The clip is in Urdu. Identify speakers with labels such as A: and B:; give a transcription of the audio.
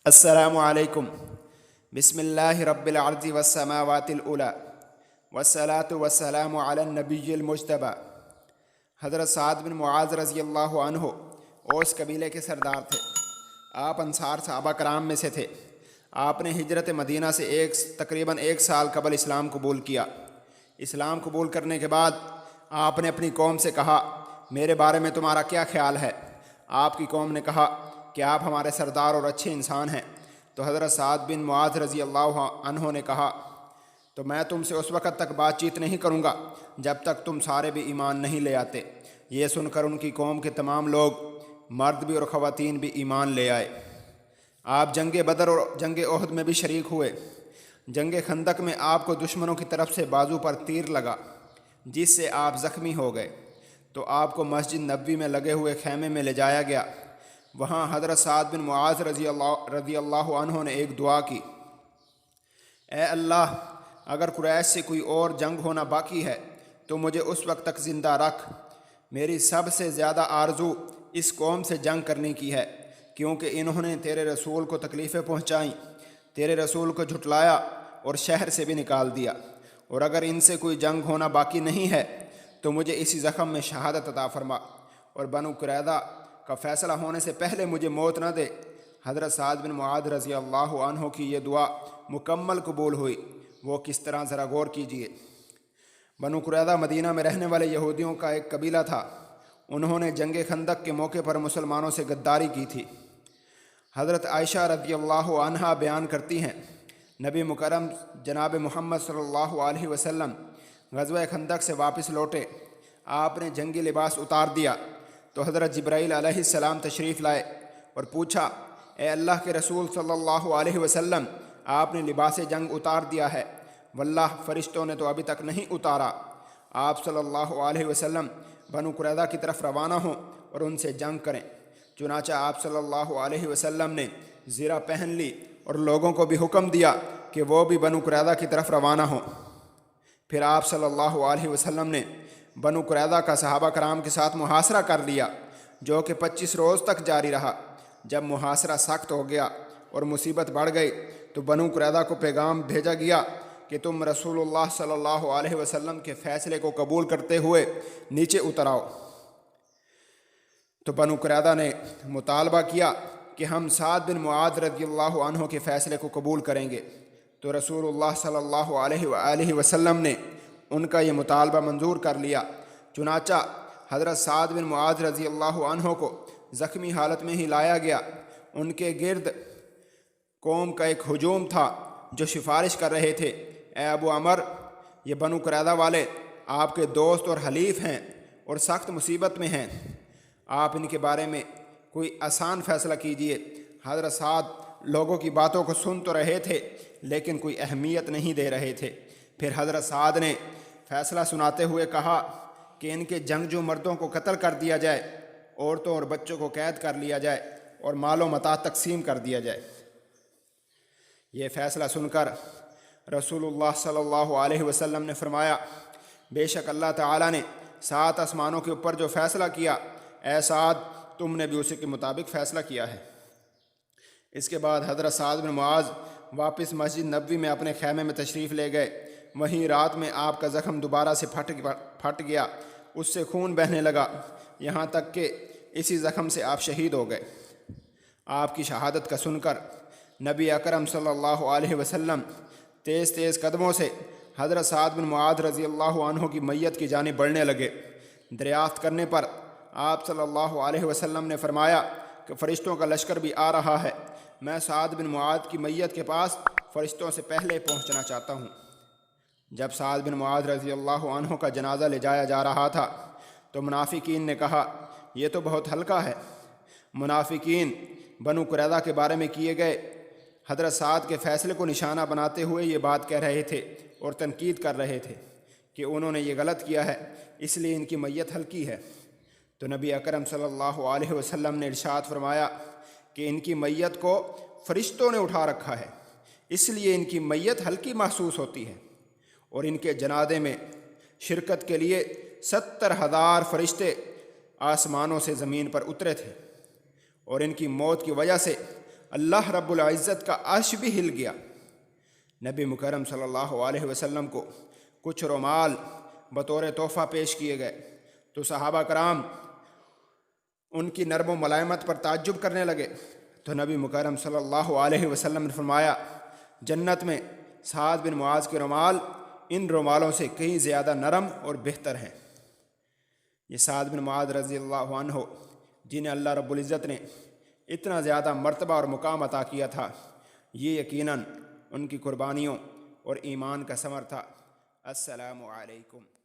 A: السلام علیکم۔ بسم اللہ رب العرض والسماوات العلی والصلاة والسلام علی النبی المجتبی۔ حضرت سعد بن معاذ رضی اللہ عنہ اوس قبیلے کے سردار تھے۔ آپ انصار صحابہ کرام میں سے تھے۔ آپ نے ہجرت مدینہ سے تقریباً 1 سال قبل اسلام قبول کیا۔ اسلام قبول کرنے کے بعد آپ نے اپنی قوم سے کہا، میرے بارے میں تمہارا کیا خیال ہے؟ آپ کی قوم نے کہا کہ آپ ہمارے سردار اور اچھے انسان ہیں۔ تو حضرت سعد بن معاذ رضی اللہ عنہ نے کہا، تو میں تم سے اس وقت تک بات چیت نہیں کروں گا جب تک تم سارے بھی ایمان نہیں لے آتے۔ یہ سن کر ان کی قوم کے تمام لوگ، مرد بھی اور خواتین بھی ایمان لے آئے۔ آپ جنگ بدر اور جنگ احد میں بھی شریک ہوئے۔ جنگ خندق میں آپ کو دشمنوں کی طرف سے بازو پر تیر لگا، جس سے آپ زخمی ہو گئے، تو آپ کو مسجد نبوی میں لگے ہوئے خیمے میں لے جایا گیا۔ وہاں حضرت سعد بن معاذ رضی اللہ عنہ نے ایک دعا کی، اے اللہ، اگر قریش سے کوئی اور جنگ ہونا باقی ہے تو مجھے اس وقت تک زندہ رکھ۔ میری سب سے زیادہ آرزو اس قوم سے جنگ کرنے کی ہے، کیونکہ انہوں نے تیرے رسول کو تکلیفیں پہنچائیں، تیرے رسول کو جھٹلایا اور شہر سے بھی نکال دیا۔ اور اگر ان سے کوئی جنگ ہونا باقی نہیں ہے تو مجھے اسی زخم میں شہادت عطا فرما، اور بنو قریظہ کا فیصلہ ہونے سے پہلے مجھے موت نہ دے۔ حضرت سعد بن معاذ رضی اللہ عنہ کی یہ دعا مکمل قبول ہوئی۔ وہ کس طرح، ذرا غور کیجئے۔ بنو قریظہ مدینہ میں رہنے والے یہودیوں کا ایک قبیلہ تھا۔ انہوں نے جنگ خندق کے موقع پر مسلمانوں سے غداری کی تھی۔ حضرت عائشہ رضی اللہ عنہا بیان کرتی ہیں، نبی مکرم جناب محمد صلی اللہ علیہ وسلم غزوہ خندق سے واپس لوٹے۔ آپ نے جنگی لباس اتار دیا تو حضرت جبرائیل علیہ السلام تشریف لائے اور پوچھا، اے اللہ کے رسول صلی اللہ علیہ وسلم، آپ نے لباس جنگ اتار دیا ہے، واللہ فرشتوں نے تو ابھی تک نہیں اتارا۔ آپ صلی اللہ علیہ وسلم بنو قریظہ کی طرف روانہ ہوں اور ان سے جنگ کریں۔ چنانچہ آپ صلی اللہ علیہ وسلم نے زرہ پہن لی اور لوگوں کو بھی حکم دیا کہ وہ بھی بنو قریظہ کی طرف روانہ ہوں۔ پھر آپ صلی اللہ علیہ وسلم نے بنو قریظہ کا صحابہ کرام کے ساتھ محاصرہ کر لیا، جو کہ 25 روز تک جاری رہا۔ جب محاصرہ سخت ہو گیا اور مصیبت بڑھ گئی تو بنو قریظہ کو پیغام بھیجا گیا کہ تم رسول اللہ صلی اللہ علیہ وسلم کے فیصلے کو قبول کرتے ہوئے نیچے اتر آؤ۔ تو بنو قریظہ نے مطالبہ کیا کہ ہم سعد بن معاذ رضی اللہ عنہ کے فیصلے کو قبول کریں گے۔ تو رسول اللہ صلی اللہ علیہ وآلہ وسلم نے ان کا یہ مطالبہ منظور کر لیا۔ چنانچہ حضرت سعد بن معاذ رضی اللہ عنہ کو زخمی حالت میں ہی لایا گیا۔ ان کے گرد قوم کا ایک ہجوم تھا جو سفارش کر رہے تھے، اے ابو عمر، یہ بنو قریظہ والے آپ کے دوست اور حلیف ہیں اور سخت مصیبت میں ہیں، آپ ان کے بارے میں کوئی آسان فیصلہ کیجئے۔ حضرت سعد لوگوں کی باتوں کو سن تو رہے تھے لیکن کوئی اہمیت نہیں دے رہے تھے۔ پھر حضرت سعد نے فیصلہ سناتے ہوئے کہا کہ ان کے جنگجو مردوں کو قتل کر دیا جائے، عورتوں اور بچوں کو قید کر لیا جائے اور مال و متاع تقسیم کر دیا جائے۔ یہ فیصلہ سن کر رسول اللہ صلی اللہ علیہ وسلم نے فرمایا، بے شک اللہ تعالیٰ نے 7 آسمانوں کے اوپر جو فیصلہ کیا، اے سعد، تم نے بھی اسی کے مطابق فیصلہ کیا ہے۔ اس کے بعد حضرت سعد بن معاذ واپس مسجد نبوی میں اپنے خیمے میں تشریف لے گئے۔ وہیں رات میں آپ کا زخم دوبارہ سے پھٹ گیا، اس سے خون بہنے لگا، یہاں تک کہ اسی زخم سے آپ شہید ہو گئے۔ آپ کی شہادت کا سن کر نبی اکرم صلی اللہ علیہ وسلم تیز تیز قدموں سے حضرت سعد بن معاذ رضی اللہ عنہ کی میت کی جانب بڑھنے لگے۔ دریافت کرنے پر آپ صلی اللہ علیہ وسلم نے فرمایا کہ فرشتوں کا لشکر بھی آ رہا ہے، میں سعد بن معاذ کی میت کے پاس فرشتوں سے پہلے پہنچنا چاہتا ہوں۔ جب سعد بن معاذ رضی اللہ عنہ کا جنازہ لے جایا جا رہا تھا تو منافقین نے کہا، یہ تو بہت ہلکا ہے۔ منافقین بنو قریظہ کے بارے میں کیے گئے حضرت سعد کے فیصلے کو نشانہ بناتے ہوئے یہ بات کہہ رہے تھے اور تنقید کر رہے تھے کہ انہوں نے یہ غلط کیا ہے، اس لیے ان کی میت ہلکی ہے۔ تو نبی اکرم صلی اللہ علیہ وسلم نے ارشاد فرمایا کہ ان کی میت کو فرشتوں نے اٹھا رکھا ہے، اس لیے ان کی میت ہلکی محسوس ہوتی ہے، اور ان کے جنازے میں شرکت کے لیے 70,000 فرشتے آسمانوں سے زمین پر اترے تھے، اور ان کی موت کی وجہ سے اللہ رب العزت کا عرش بھی ہل گیا۔ نبی مکرم صلی اللہ علیہ وسلم کو کچھ رومال بطور تحفہ پیش کیے گئے تو صحابہ کرام ان کی نرم و ملائمت پر تعجب کرنے لگے، تو نبی مکرم صلی اللہ علیہ وسلم نے فرمایا، جنت میں سعد بن معاذ کے رومال ان رومالوں سے کہیں زیادہ نرم اور بہتر ہیں۔ یہ سعد بن معاذ رضی اللہ عنہ جنہیں اللہ رب العزت نے اتنا زیادہ مرتبہ اور مقام عطا کیا تھا، یہ یقیناً ان کی قربانیوں اور ایمان کا ثمر تھا۔ السلام علیکم۔